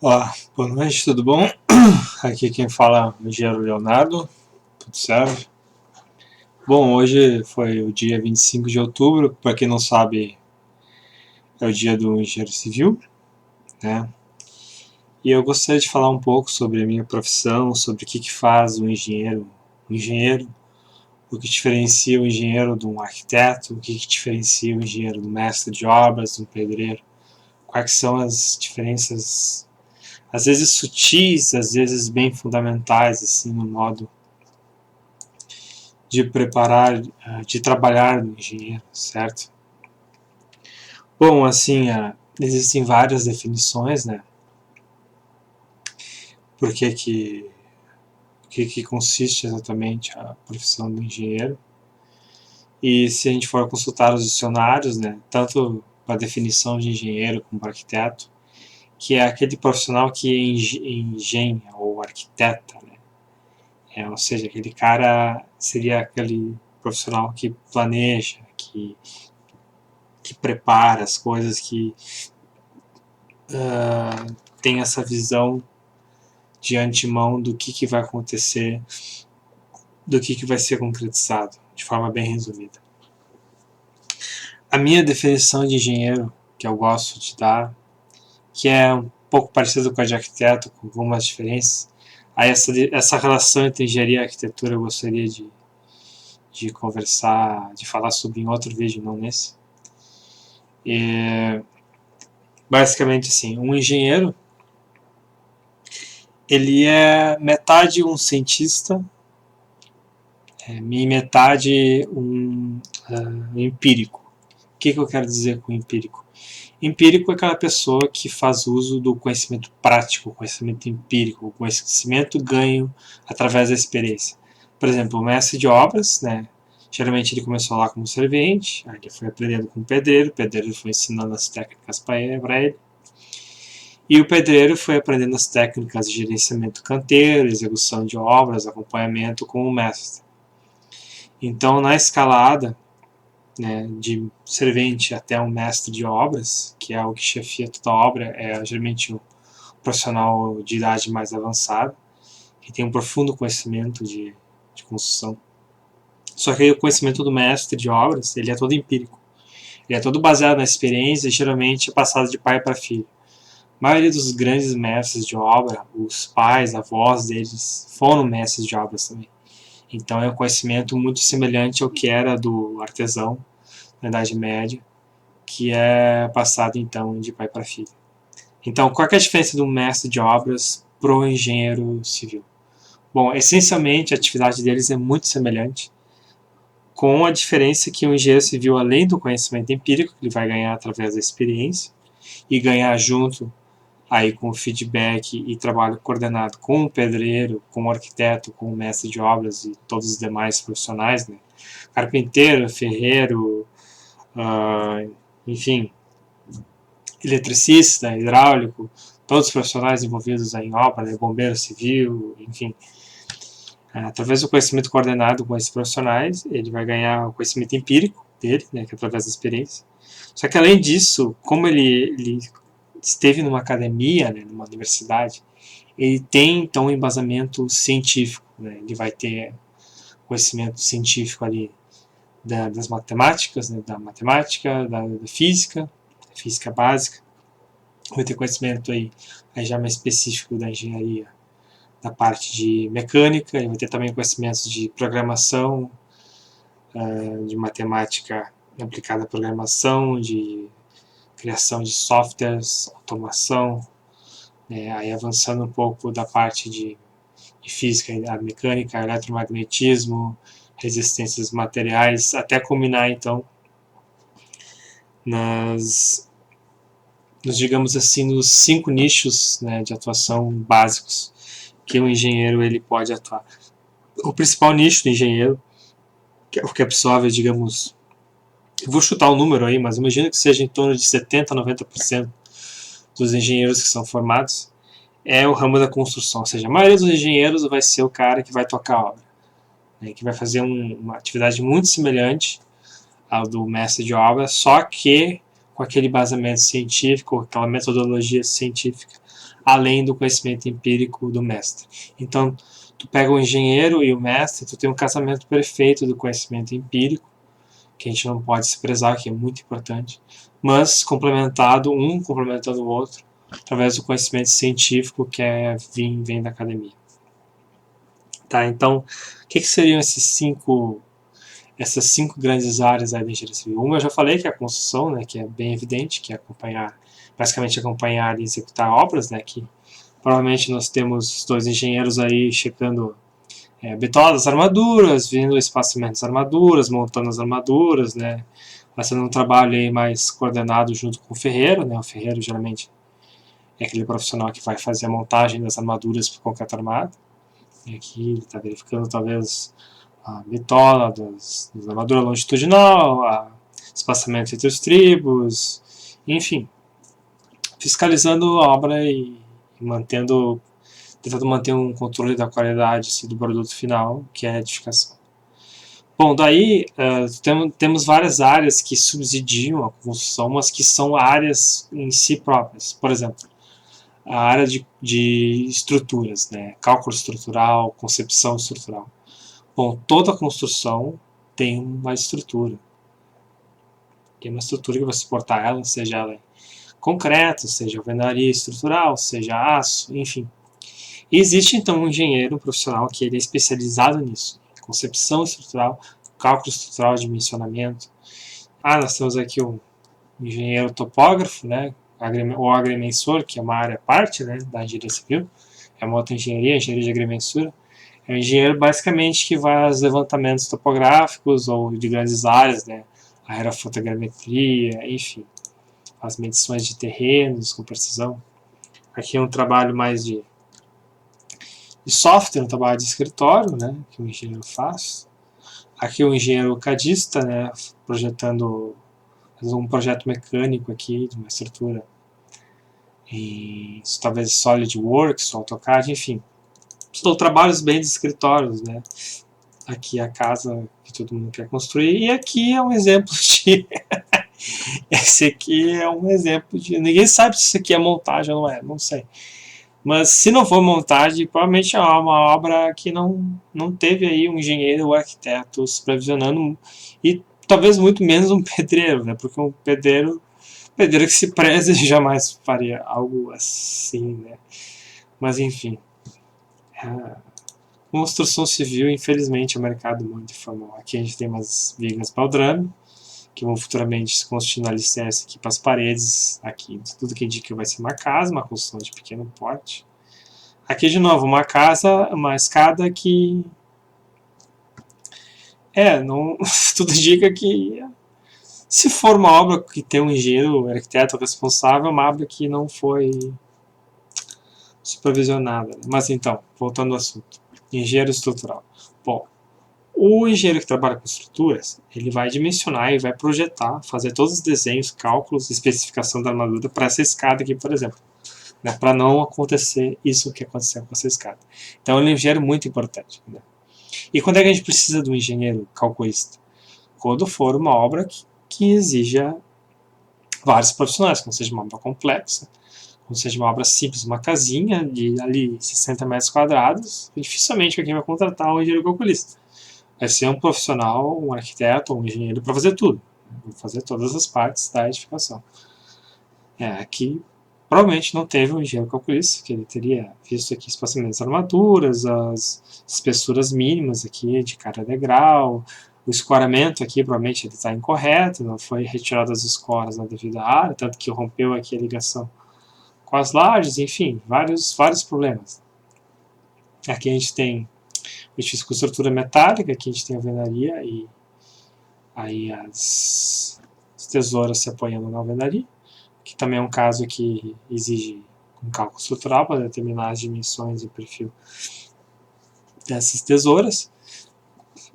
Olá, boa noite, tudo bom? Aqui quem fala é o engenheiro Leonardo, tudo certo? Bom, hoje foi o dia 25 de outubro, para quem não sabe, é o dia do engenheiro civil, né? E eu gostaria de falar um pouco sobre a minha profissão, sobre o que faz um engenheiro, o que diferencia o engenheiro de um arquiteto, o que diferencia o engenheiro do mestre de obras, do pedreiro, quais são as diferenças às vezes sutis, às vezes bem fundamentais, assim, no modo de preparar, de trabalhar no engenheiro, certo? Bom, assim, existem várias definições, né? Por que consiste exatamente a profissão do engenheiro? E se a gente for consultar os dicionários, né? Tanto para a definição de engenheiro como para arquiteto, que é aquele profissional que engenha ou arquiteta, né? Ou seja, aquele cara seria aquele profissional que planeja, que prepara as coisas, que tem essa visão de antemão do que vai acontecer, do que vai ser concretizado, de forma bem resumida. A minha definição de engenheiro, que eu gosto de dar, que é um pouco parecido com a de arquiteto, com algumas diferenças, aí essa relação entre engenharia e arquitetura eu gostaria de conversar, de falar sobre em outro vídeo, não nesse. E, basicamente assim, um engenheiro ele é metade um cientista e metade um empírico. O que eu quero dizer com empírico? Empírico é aquela pessoa que faz uso do conhecimento prático, conhecimento empírico, conhecimento ganho através da experiência. Por exemplo, o mestre de obras, né? Geralmente ele começou lá como servente, aí ele foi aprendendo com o pedreiro foi ensinando as técnicas para ele, e o pedreiro foi aprendendo as técnicas de gerenciamento canteiro, execução de obras, acompanhamento com o mestre. Então, na escalada, né, de servente até um mestre de obras, que é o que chefia toda a obra, é geralmente um profissional de idade mais avançada, que tem um profundo conhecimento de construção. Só que o conhecimento do mestre de obras, ele é todo empírico. Ele é todo baseado na experiência e geralmente é passado de pai para filho. A maioria dos grandes mestres de obra, os pais, avós deles, foram mestres de obras também. Então é um conhecimento muito semelhante ao que era do artesão na Idade Média, que é passado então de pai para filho. Então, qual é a diferença do mestre de obras para o engenheiro civil? Bom, essencialmente a atividade deles é muito semelhante, com a diferença que o engenheiro civil, além do conhecimento empírico, que ele vai ganhar através da experiência, e ganhar junto aí com feedback e trabalho coordenado com o pedreiro, com o arquiteto, com o mestre de obras e todos os demais profissionais, né? Carpinteiro, ferreiro, enfim, eletricista, hidráulico, todos os profissionais envolvidos em obra, né? Bombeiro civil, enfim. Através do conhecimento coordenado com esses profissionais, ele vai ganhar o conhecimento empírico dele, né, que é através da experiência. Só que além disso, como ele esteve numa academia, né, numa universidade, ele tem então um embasamento científico, né? Ele vai ter conhecimento científico ali das matemáticas, né, da matemática, da física básica, vai ter conhecimento aí já mais específico da engenharia, da parte de mecânica, ele vai ter também conhecimentos de programação, de matemática aplicada à programação, de criação de softwares, automação, aí avançando um pouco da parte de física, a mecânica, eletromagnetismo, resistências materiais, até culminar então digamos assim, nos 5 nichos, né, de atuação básicos que o engenheiro ele pode atuar. O principal nicho do engenheiro, que é o que absorve, digamos, eu vou chutar um número aí, mas imagino que seja em torno de 70% a 90% dos engenheiros que são formados, é o ramo da construção. Ou seja, a maioria dos engenheiros vai ser o cara que vai tocar a obra, né, que vai fazer uma atividade muito semelhante ao do mestre de obra, só que com aquele embasamento científico, aquela metodologia científica, além do conhecimento empírico do mestre. Então, tu pega o engenheiro e o mestre, tu tem um casamento perfeito do conhecimento empírico, que a gente não pode desprezar, que é muito importante, mas complementado, um complementando o outro, através do conhecimento científico que vem da academia. Tá, então, o que seriam essas cinco grandes áreas da engenharia civil? Uma eu já falei, que é a construção, né, que é bem evidente, que é basicamente acompanhar e executar obras, né, que provavelmente nós temos 2 engenheiros aí checando bitola das armaduras, vendo o espaçamento das armaduras, montando as armaduras, né, fazendo um trabalho aí mais coordenado junto com o ferreiro, né, o ferreiro geralmente é aquele profissional que vai fazer a montagem das armaduras para o concreto armado, e aqui ele está verificando talvez a bitola da armadura longitudinal, o espaçamento entre os tribos, enfim, fiscalizando a obra e tentando manter um controle da qualidade assim, do produto final, que é a edificação. Bom, daí temos várias áreas que subsidiam a construção, mas que são áreas em si próprias. Por exemplo, a área de estruturas, né? Cálculo estrutural, concepção estrutural. Bom, toda construção tem uma estrutura. Tem uma estrutura que vai suportar ela, seja ela concreto, seja alvenaria estrutural, seja aço, enfim. E existe então um engenheiro, um profissional, que ele é especializado nisso. Concepção estrutural, cálculo estrutural, dimensionamento. Nós temos aqui um engenheiro topógrafo, né? O agrimensor, que é uma área à parte, né, da engenharia civil. É uma outra engenharia de agrimensura. É um engenheiro basicamente que vai aos levantamentos topográficos ou de grandes áreas, né? A aerofotogrametria, enfim. As medições de terrenos com precisão. Aqui é um trabalho mais de software, um trabalho de escritório, né? Que o engenheiro faz. Aqui o engenheiro cadista, né? Projetando um projeto mecânico aqui de uma estrutura em talvez SolidWorks, AutoCAD, enfim. São trabalhos bem de escritórios, né? Aqui é a casa que todo mundo quer construir, e aqui é um exemplo de esse aqui é um exemplo de, ninguém sabe se isso aqui é montagem ou não é, não sei, mas se não for montagem, provavelmente é uma obra que não teve aí um engenheiro ou arquiteto supervisionando, e talvez muito menos um pedreiro, né? Porque um pedreiro que se preze jamais faria algo assim, né? Mas enfim, construção civil, infelizmente, é um mercado muito informal. Aqui a gente tem umas vigas baldrame, que vão futuramente se constituir no alicerce aqui para as paredes. Aqui, tudo que indica que vai ser uma casa, uma construção de pequeno porte. Aqui, de novo, uma casa, uma escada que... não, tudo indica que... Se for uma obra que tem um engenheiro, um arquiteto responsável, é uma obra que não foi supervisionada. Mas então, voltando ao assunto. Engenheiro estrutural. Bom, o engenheiro que trabalha com estruturas, ele vai dimensionar e vai projetar, fazer todos os desenhos, cálculos, especificação da armadura para essa escada aqui, por exemplo, né, para não acontecer isso que aconteceu com essa escada. Então, ele é um engenheiro muito importante. Né? E quando é que a gente precisa do engenheiro calculista? Quando for uma obra que exija vários profissionais, quando seja uma obra complexa, quando seja uma obra simples, uma casinha de ali 60 metros quadrados, dificilmente alguém vai contratar um engenheiro calculista. Vai ser um profissional, um arquiteto ou um engenheiro para fazer tudo, né? Fazer todas as partes da edificação. Aqui provavelmente não teve um engenheiro calculista, que ele teria visto aqui espaçamento das armaduras, as espessuras mínimas aqui de cada degrau, o escoramento aqui provavelmente ele está incorreto, não foi retirado as escoras na devida área, tanto que rompeu aqui a ligação com as lajes, enfim, vários problemas. Aqui a gente tem o edifício com estrutura metálica, aqui a gente tem a alvenaria e aí as tesouras se apoiando na alvenaria, que também é um caso que exige um cálculo estrutural para determinar as dimensões e perfil dessas tesouras,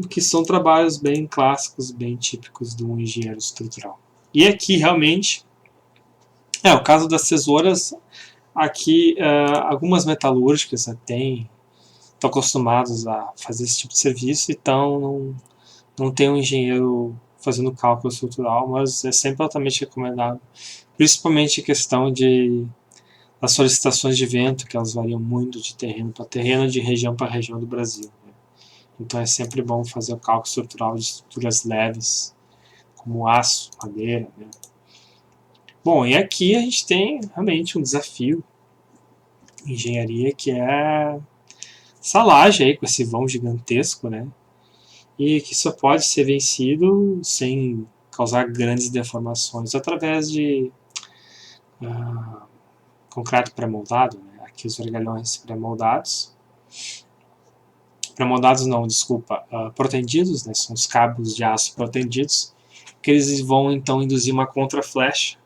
que são trabalhos bem clássicos, bem típicos de um engenheiro estrutural. E aqui realmente o caso das tesouras, aqui algumas metalúrgicas estão acostumados a fazer esse tipo de serviço, então não tem um engenheiro fazendo cálculo estrutural, mas é sempre altamente recomendável, principalmente em questão das solicitações de vento, que elas variam muito de terreno para terreno, de região para região do Brasil. Né? Então é sempre bom fazer o cálculo estrutural de estruturas leves, como aço, madeira. Né? Bom, e aqui a gente tem realmente um desafio em engenharia, que é essa laje aí com esse vão gigantesco, né? E que só pode ser vencido sem causar grandes deformações através de concreto pré-moldado, né? Aqui os vergalhões pré-moldados. Pré-moldados não, desculpa, protendidos, né? São os cabos de aço protendidos, que eles vão então induzir uma contra-flecha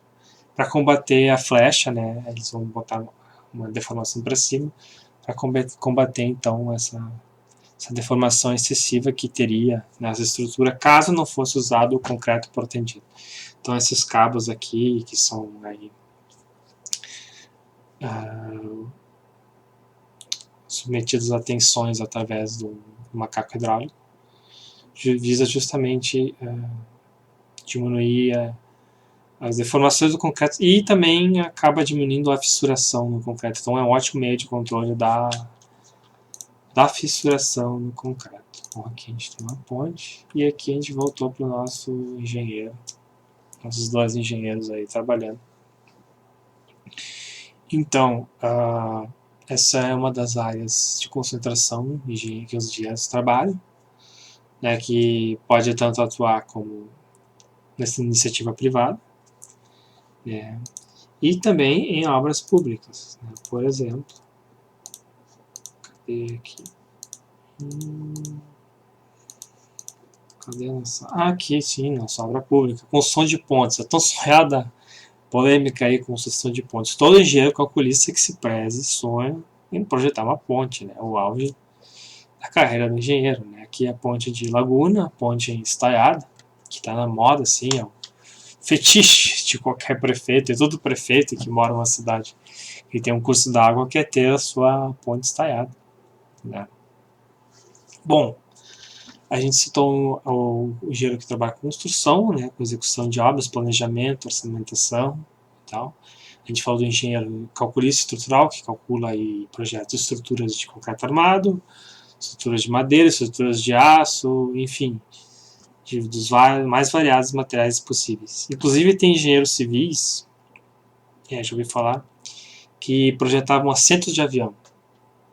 para combater a flecha, né? Eles vão botar uma deformação para cima para combater então essa deformação excessiva que teria nessa estrutura caso não fosse usado o concreto protendido. Então esses cabos aqui, que são aí, submetidos a tensões através do macaco hidráulico, visa justamente diminuir as deformações do concreto e também acaba diminuindo a fissuração no concreto. Então é um ótimo meio de controle da fissuração no concreto. Então aqui a gente tem uma ponte e aqui a gente voltou para o nosso engenheiro, nossos dois engenheiros aí trabalhando. Então, essa é uma das áreas de concentração que os engenheiros trabalham, né, que pode tanto atuar como nessa iniciativa privada, né, e também em obras públicas. Né, por exemplo, cadê aqui? Cadê nossa? Aqui sim, nossa obra pública. Construção de pontes. A tão sonhada polêmica aí, construção de pontes. Todo engenheiro calculista que se preze sonha em projetar uma ponte, né? O auge da carreira do engenheiro, né? Aqui é a ponte de Laguna, ponte estaiada, que está na moda, assim, é um fetiche de qualquer prefeito, e todo prefeito que mora numa cidade que tem um curso d'água quer ter a sua ponte estaiada, né? Bom, a gente citou o engenheiro que trabalha com construção, né, com execução de obras, planejamento, orçamentação e tal. A gente falou do engenheiro calculista estrutural, que calcula e projeta estruturas de concreto armado, estruturas de madeira, estruturas de aço, enfim, dos mais variados materiais possíveis. Inclusive tem engenheiros civis, já ouvi falar, que projetavam assentos de avião,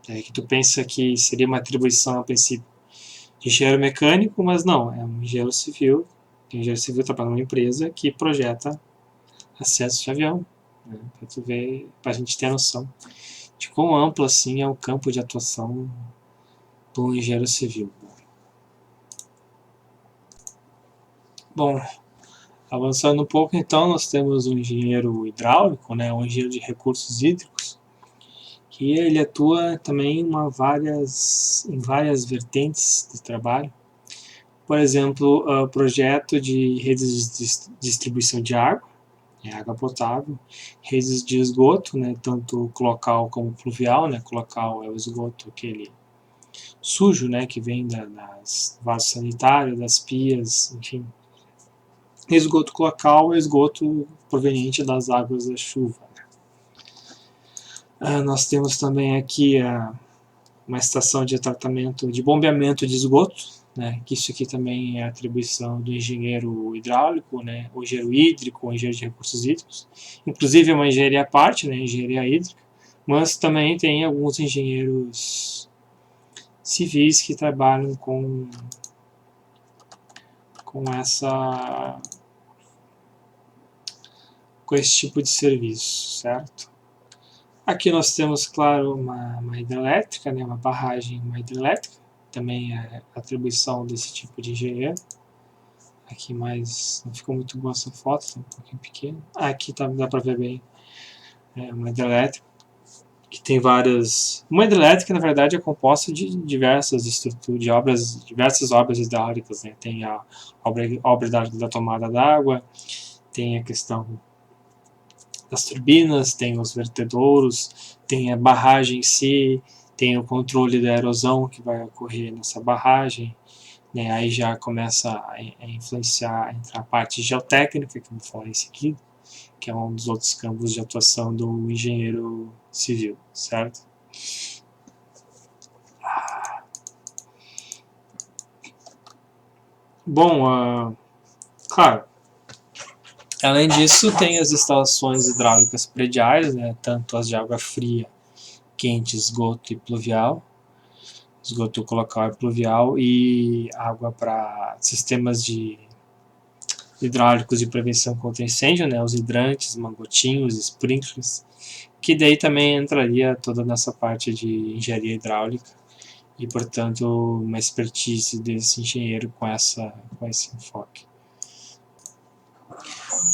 que tu pensa que seria uma atribuição a princípio de engenheiro mecânico, mas não, é um engenheiro civil. O engenheiro civil trabalha numa empresa que projeta assentos de avião, né, para tu ver, para a gente ter noção de quão amplo assim é o campo de atuação do engenheiro civil. Bom, avançando um pouco, então, nós temos um engenheiro hidráulico, né, um engenheiro de recursos hídricos, que ele atua também em várias vertentes de trabalho. Por exemplo, o projeto de redes de distribuição de água, água potável, redes de esgoto, né, tanto cloacal como pluvial, né, cloacal é o esgoto aquele sujo, né, que vem das vasos sanitários, das pias, enfim. Esgoto cloacal é esgoto proveniente das águas da chuva. Nós temos também aqui uma estação de tratamento, de bombeamento de esgoto, né, que isso aqui também é atribuição do engenheiro hidráulico, né, o engenheiro hídrico, o engenheiro de recursos hídricos. Inclusive é uma engenharia à parte, né, engenharia hídrica, mas também tem alguns engenheiros civis que trabalham com esse tipo de serviço, certo? Aqui nós temos, claro, uma hidrelétrica, né, uma barragem, uma hidrelétrica, também é atribuição desse tipo de engenheiro. Aqui mais, não ficou muito boa essa foto, está um pouquinho pequeno. Aqui dá para ver bem, uma hidrelétrica, que tem várias... Uma hidrelétrica, na verdade, é composta de diversas estruturas, diversas obras hidráulicas, né? Tem a obra hidráulica da tomada d'água, tem a questão das turbinas, tem os vertedouros, tem a barragem em si, tem o controle da erosão que vai ocorrer nessa barragem, né? Aí já começa a influenciar, a entrar a parte geotécnica, que eu vou falar em seguida, que é um dos outros campos de atuação do engenheiro civil, certo? Bom, claro, além disso tem as instalações hidráulicas prediais, né, tanto as de água fria, quente, esgoto e pluvial, esgoto colocal e pluvial, e água para sistemas de hidráulicos de prevenção contra incêndio, né, os hidrantes, mangotinhos, sprinklers, que daí também entraria toda nessa parte de engenharia hidráulica e, portanto, uma expertise desse engenheiro com esse enfoque.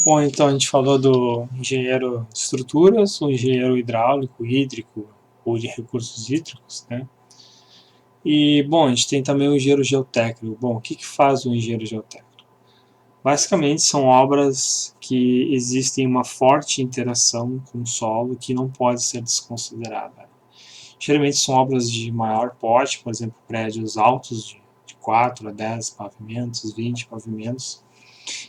Bom, então a gente falou do engenheiro de estruturas, o engenheiro hidráulico, hídrico ou de recursos hídricos, né? E, bom, a gente tem também o engenheiro geotécnico. Bom, o que faz o engenheiro geotécnico? Basicamente são obras que existem uma forte interação com o solo que não pode ser desconsiderada. Geralmente são obras de maior porte, por exemplo, prédios altos de 4 a 10 pavimentos, 20 pavimentos,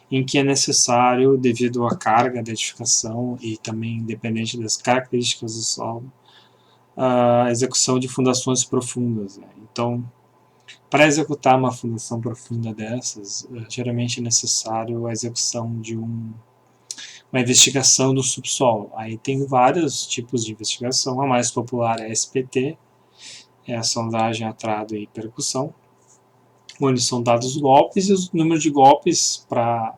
em que é necessário, devido à carga da edificação e também independente das características do solo, a execução de fundações profundas, né? Então, para executar uma fundação profunda dessas, geralmente é necessário a execução de uma investigação do subsolo. Aí tem vários tipos de investigação. A mais popular é a SPT, é a sondagem, atrado e percussão, onde são dados golpes e o número de golpes para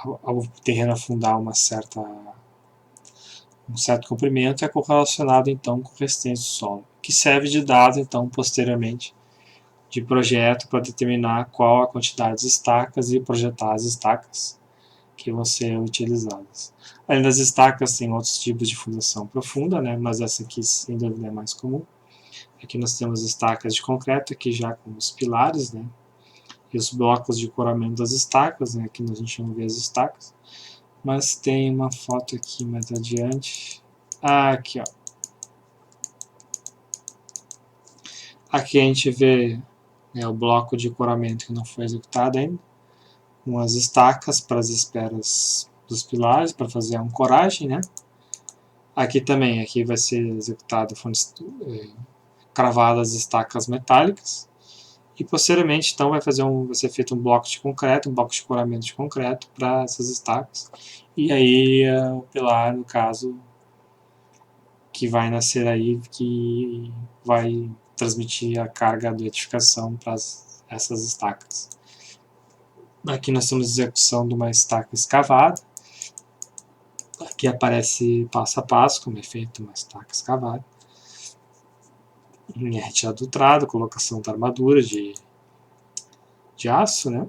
o terreno afundar um certo comprimento é correlacionado então com o restante do solo, que serve de dado então posteriormente de projeto para determinar qual a quantidade de estacas e projetar as estacas que vão ser utilizadas. Além das estacas, tem outros tipos de fundação profunda, né? Mas essa aqui sem dúvida é mais comum. Aqui nós temos estacas de concreto, aqui já com os pilares, né? E os blocos de coramento das estacas, né? Aqui a gente não vê as estacas. Mas tem uma foto aqui mais adiante. Aqui, ó. Aqui a gente vê, né, o bloco de coramento que não foi executado ainda, com as estacas para as esperas dos pilares, para fazer a ancoragem, né? Aqui também, aqui vai ser executado, cravadas estacas metálicas, e posteriormente então vai ser feito um bloco de concreto, um bloco de coramento de concreto para essas estacas, e aí o pilar, no caso, que vai nascer aí, que vai transmitir a carga da edificação para essas estacas. Aqui nós temos a execução de uma estaca escavada. Aqui aparece passo a passo como é feito uma estaca escavada. Em retirada do trado, colocação da armadura de aço, né?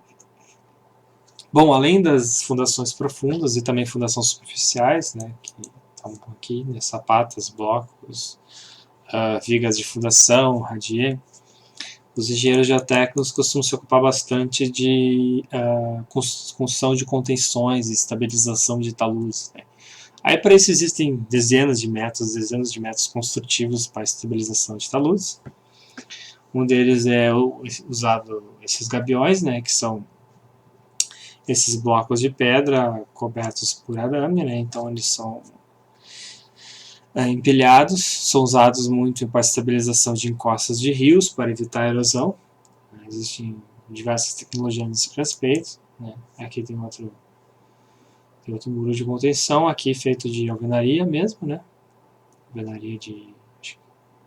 Bom, além das fundações profundas e também fundações superficiais, né, que estão aqui, né, sapatas, blocos, vigas de fundação, radier, os engenheiros geotécnicos costumam se ocupar bastante de construção de contenções e estabilização de taludes, né? Aí para isso existem dezenas de métodos construtivos para a estabilização de taludes. Um deles é usado esses gabiões, né, que são esses blocos de pedra cobertos por arame, né, então eles são empilhados, são usados muito para a estabilização de encostas de rios, para evitar a erosão. Existem diversas tecnologias nesse respeito, né. Aqui tem outro muro de contenção, aqui feito de alvenaria mesmo, né, alvenaria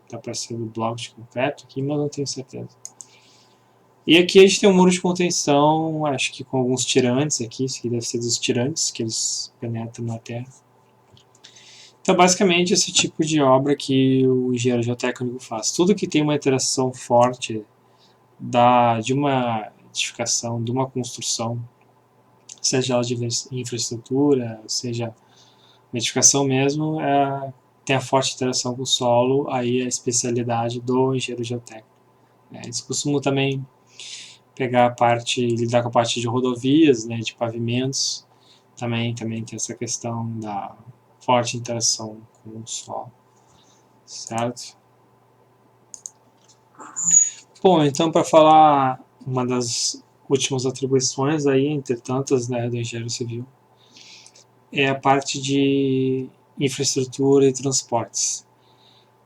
está parecendo bloco de concreto aqui, mas não tenho certeza. E aqui a gente tem um muro de contenção, acho que com alguns tirantes aqui, isso aqui deve ser dos tirantes, que eles penetram na terra. Então, basicamente, esse tipo de obra que o engenheiro geotécnico faz. Tudo que tem uma interação forte de uma edificação, de uma construção, seja ela de infraestrutura, seja uma edificação mesmo, tem a forte interação com o solo, aí é a especialidade do engenheiro geotécnico. Eles costumam também lidar com a parte de rodovias, né, de pavimentos, também tem essa questão da forte interação com o solo, certo? Bom, então para falar uma das últimas atribuições aí, entre tantas, né, do engenheiro civil, é a parte de infraestrutura e transportes.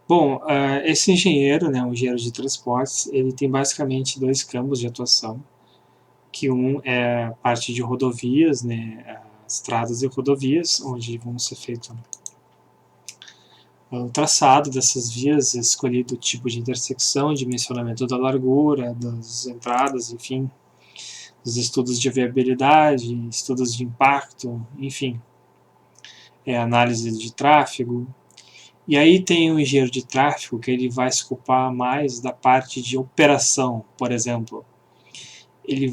Bom, esse engenheiro, né, o engenheiro de transportes, ele tem basicamente dois campos de atuação, que um é a parte de rodovias, né, estradas e rodovias, onde vão ser feito o traçado dessas vias, escolhido o tipo de intersecção, dimensionamento da largura, das entradas, enfim, os estudos de viabilidade, estudos de impacto, enfim, análise de tráfego. E aí tem o engenheiro de tráfego que ele vai se ocupar mais da parte de operação, por exemplo. Ele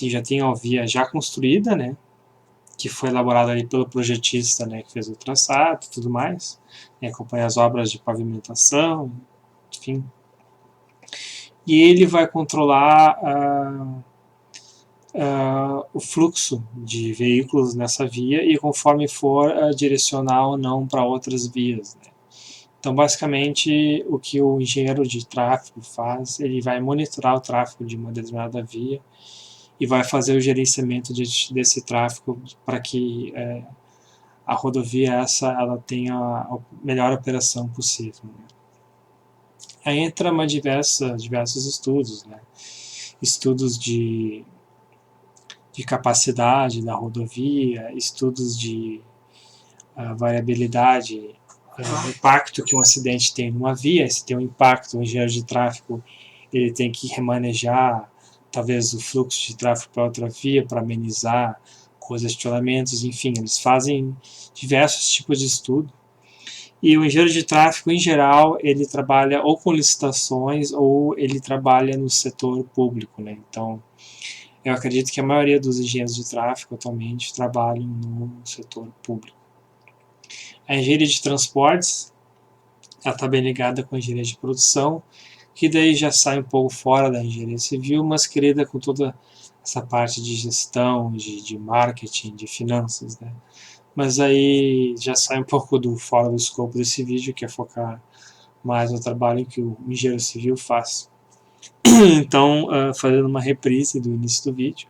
já tem a via já construída, né, que foi elaborada ali pelo projetista, né, que fez o traçado e tudo mais, acompanha as obras de pavimentação, enfim. E ele vai controlar o fluxo de veículos nessa via e conforme for direcionar ou não para outras vias, né. Então, basicamente, o que o engenheiro de tráfego faz, ele vai monitorar o tráfego de uma determinada via e vai fazer o gerenciamento desse tráfego para que a rodovia ela tenha a melhor operação possível, né. Aí entra diversos estudos, né? Estudos de capacidade da rodovia, estudos de variabilidade, o impacto que um acidente tem numa via. Se tem um impacto, o engenheiro de tráfego ele tem que remanejar talvez o fluxo de tráfego para outra via para amenizar congestionamentos, enfim, eles fazem diversos tipos de estudo. E o engenheiro de tráfego, em geral, ele trabalha ou com licitações ou ele trabalha no setor público, né? Então, eu acredito que a maioria dos engenheiros de tráfego atualmente trabalham no setor público. A engenharia de transportes, ela está bem ligada com a engenharia de produção, que daí já sai um pouco fora da engenharia civil, mas que lida com toda essa parte de gestão, de marketing, de finanças, né? Mas aí já sai um pouco fora do escopo desse vídeo, que é focar mais no trabalho que o engenheiro civil faz. Então, fazendo uma reprise do início do vídeo,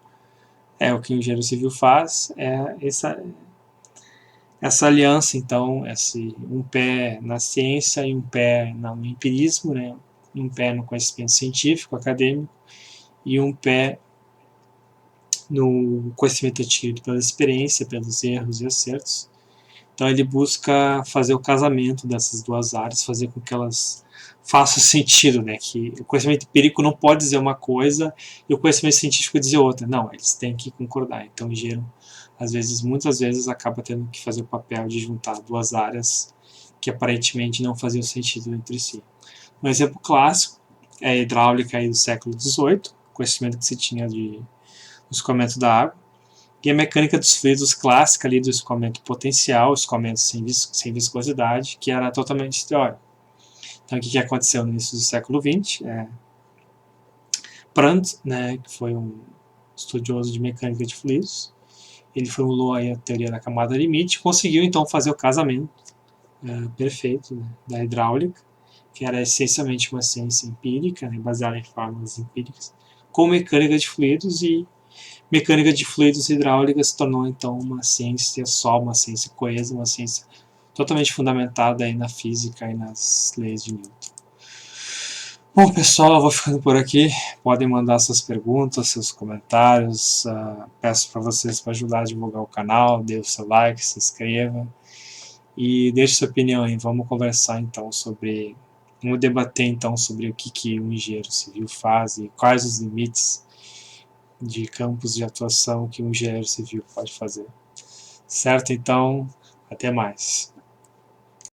o que o engenheiro civil faz é essa aliança, então, um pé na ciência e um pé no empirismo, né? Um pé no conhecimento científico, acadêmico, e um pé no conhecimento adquirido pela experiência, pelos erros e acertos. Então ele busca fazer o casamento dessas duas áreas, fazer com que elas façam sentido, né? Que o conhecimento empírico não pode dizer uma coisa e o conhecimento científico dizer outra. Não, eles têm que concordar. Então o engenheiro, muitas vezes, acaba tendo que fazer o papel de juntar duas áreas que aparentemente não faziam sentido entre si. Um exemplo clássico é a hidráulica aí do século XVIII, conhecimento que se tinha do escoamento da água, e a mecânica dos fluidos clássica ali do escoamento potencial, escoamento sem viscosidade, que era totalmente teórico. Então, o que aconteceu no início do século XX? Prandtl, né, que foi um estudioso de mecânica de fluidos, ele formulou aí a teoria da camada limite e conseguiu, então, fazer o casamento perfeito, né, da hidráulica, que era essencialmente uma ciência empírica, né, baseada em fórmulas empíricas, com mecânica de fluidos, e mecânica de fluidos hidráulica se tornou então uma ciência coesa, uma ciência totalmente fundamentada aí na física e nas leis de Newton. Bom, pessoal, eu vou ficando por aqui. Podem mandar suas perguntas, seus comentários. Peço para vocês para ajudar a divulgar o canal, dê o seu like, se inscreva e deixe sua opinião aí. Vamos conversar então vamos debater então sobre o que o engenheiro civil faz e quais os limites de campos de atuação que um engenheiro civil pode fazer. Certo? Então, até mais.